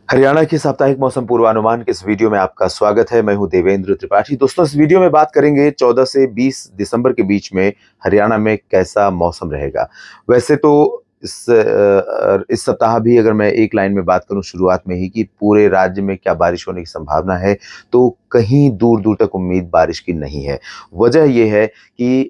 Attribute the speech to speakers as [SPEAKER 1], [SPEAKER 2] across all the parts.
[SPEAKER 1] हरियाणा के साप्ताहिक मौसम पूर्वानुमान के इस वीडियो में आपका स्वागत है। मैं हूं देवेंद्र त्रिपाठी। दोस्तों, इस वीडियो में बात करेंगे 14 से 20 दिसंबर के बीच में हरियाणा में कैसा मौसम रहेगा। वैसे तो इस सप्ताह भी अगर मैं एक लाइन में बात करूं शुरुआत में ही कि पूरे राज्य में क्या बारिश होने की संभावना है, तो कहीं दूर दूर तक उम्मीद बारिश की नहीं है। वजह यह है कि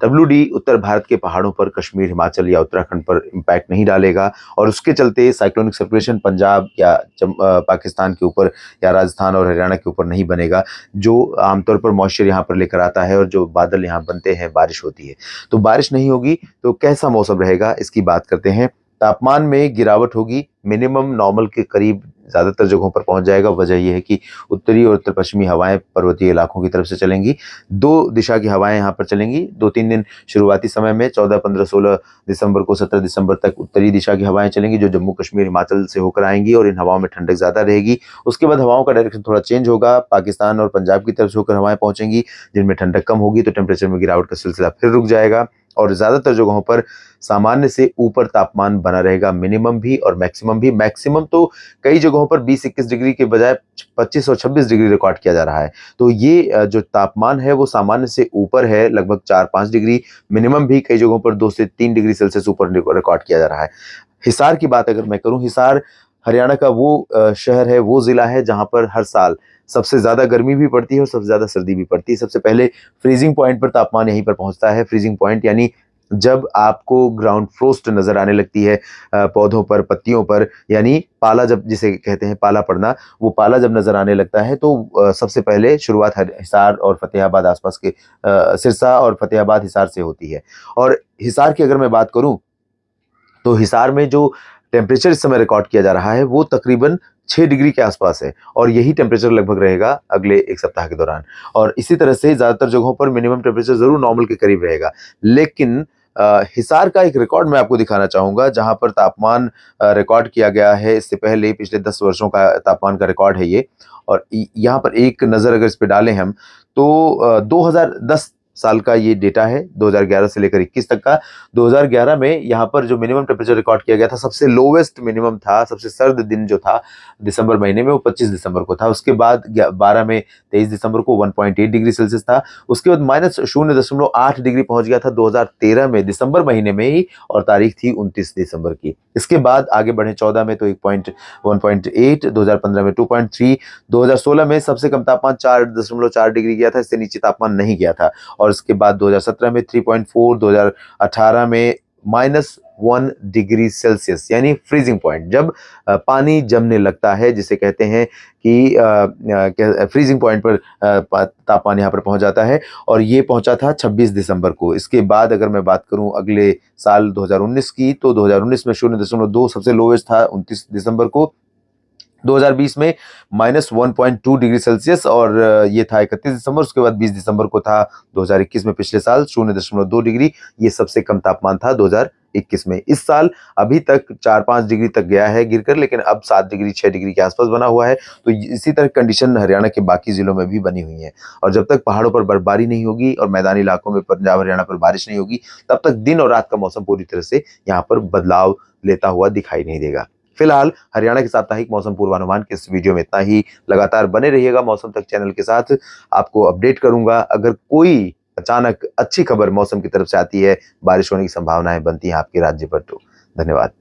[SPEAKER 1] WD उत्तर भारत के पहाड़ों पर, कश्मीर, हिमाचल या उत्तराखंड पर इम्पैक्ट नहीं डालेगा और उसके चलते साइक्लोनिक सर्कुलेशन पंजाब या पाकिस्तान के ऊपर या राजस्थान और हरियाणा के ऊपर नहीं बनेगा, जो आमतौर पर मॉइस्चर यहाँ पर लेकर आता है और जो बादल यहाँ बनते हैं, बारिश होती है। तो बारिश नहीं होगी तो कैसा मौसम रहेगा, इसकी बात करते हैं। तापमान में गिरावट होगी, मिनिमम नॉर्मल के करीब ज़्यादातर जगहों पर पहुंच जाएगा। वजह यह है कि उत्तरी और उत्तर पश्चिमी हवाएं पर्वतीय इलाकों की तरफ से चलेंगी। दो दिशा की हवाएं यहाँ पर चलेंगी। 2-3 दिन शुरुआती समय में 14, 15, 16 दिसंबर को 17 दिसंबर तक उत्तरी दिशा की हवाएं चलेंगी, जो जम्मू कश्मीर, हिमाचल से होकर आएंगी और इन हवाओं में ठंडक ज़्यादा रहेगी। उसके बाद हवाओं का डायरेक्शन थोड़ा चेंज होगा, पाकिस्तान और पंजाब की तरफ से होकर हवाएं पहुंचेंगी, जिनमें ठंडक कम होगी, तो टेम्परेचर में गिरावट का सिलसिला फिर रुक जाएगा और ज़्यादातर जगहों पर सामान्य से ऊपर तापमान बना रहेगा, मिनिमम भी और मैक्सिमम भी। मैक्सिमम तो कई जगहों पर 20-21 डिग्री के बजाय 25 और 26 डिग्री रिकॉर्ड किया जा रहा है। तो ये जो तापमान है वो सामान्य से ऊपर है, लगभग 4-5 डिग्री। मिनिमम भी कई जगहों पर 2 से 3 डिग्री सेल्सियस ऊपर रिकॉर्ड किया जा रहा है। हिसार की बात अगर मैं करूं, हिसार हरियाणा का वो शहर है, वो जिला है जहां पर हर साल सबसे ज्यादा गर्मी भी पड़ती है और सबसे ज्यादा सर्दी भी पड़ती है। सबसे पहले फ्रीजिंग पॉइंट पर तापमान यहीं पर पहुंचता है। फ्रीजिंग पॉइंट यानी जब आपको ग्राउंड फ्रोस्ट नजर आने लगती है पौधों पर, पत्तियों पर, यानी पाला, जब जिसे कहते हैं पाला पड़ना, वो पाला जब नजर आने लगता है तो सबसे पहले शुरुआत हिसार और फतेहाबाद आसपास के सिरसा और फतेहाबाद हिसार से होती है। और हिसार की अगर मैं बात करूं तो हिसार में जो टेम्परेचर इस समय रिकॉर्ड किया जा रहा है वो तकरीबन 6 डिग्री के आसपास है और यही टेम्परेचर लगभग रहेगा अगले एक सप्ताह के दौरान। और इसी तरह से ज़्यादातर जगहों पर मिनिमम टेम्परेचर ज़रूर नॉर्मल के करीब रहेगा। लेकिन हिसार का एक रिकॉर्ड मैं आपको दिखाना चाहूँगा जहाँ पर तापमान रिकॉर्ड किया गया है। इससे पहले पिछले 10 वर्षों का तापमान का रिकॉर्ड है ये। और यहाँ पर एक नज़र अगर इस पे डालें हम, तो 2010 साल का ये डेटा है, 2011 से लेकर 21 तक का। 2011 में यहाँ पर जो मिनिमम टेम्परेचर रिकॉर्ड किया गया था, सबसे लोवेस्ट मिनिमम था, सबसे सर्द दिन जो था दिसंबर महीने में, वो 25 दिसंबर को था। उसके बाद 12 में 23 दिसंबर को 1.8 डिग्री सेल्सियस था। उसके बाद -0.8 डिग्री पहुंच गया था 2013 में दिसंबर महीने में ही, और तारीख थी 29 दिसंबर की। इसके बाद आगे बढ़े 14 में तो 1.8, 2015 में 2.3, 2016 में सबसे कम तापमान 4.4 डिग्री गया था, इससे नीचे तापमान नहीं गया था। और इसके बाद 2017 में 3.4, 2018 में -1 डिग्री सेल्सियस, यानी फ्रीजिंग पॉइंट, जब पानी जमने लगता है, जिसे कहते हैं कि फ्रीजिंग पॉइंट पर तापमान यहाँ पर पहुंच जाता है, और ये पहुंचा था 26 दिसंबर को। इसके बाद अगर मैं बात करूं अगले साल 2019 की, तो 2019 में 0.2 सबसे लोवेस्ट था 29 दिसंबर को। 2020 में -1.2 डिग्री सेल्सियस और ये था 31 दिसंबर। उसके बाद 20 दिसंबर को था 2021 में, पिछले साल 0.2 डिग्री, ये सबसे कम तापमान था 2021 में। इस साल अभी तक 4-5 डिग्री तक गया है गिरकर, लेकिन अब 7 डिग्री 6 डिग्री के आसपास बना हुआ है। तो इसी तरह कंडीशन हरियाणा के बाकी जिलों में भी बनी हुई है। और जब तक पहाड़ों पर बर्फबारी नहीं होगी और मैदानी इलाकों में, पंजाब हरियाणा पर बारिश नहीं होगी, तब तक दिन और रात का मौसम पूरी तरह से यहाँ पर बदलाव लेता हुआ दिखाई नहीं देगा। फिलहाल हरियाणा के साप्ताहिक मौसम पूर्वानुमान के इस वीडियो में इतना ही। लगातार बने रहिएगा मौसम तक चैनल के साथ, आपको अपडेट करूंगा। अगर कोई अचानक अच्छी खबर मौसम की तरफ से आती है, बारिश होने की संभावनाएं बनती हैं आपके राज्य पर, तो धन्यवाद।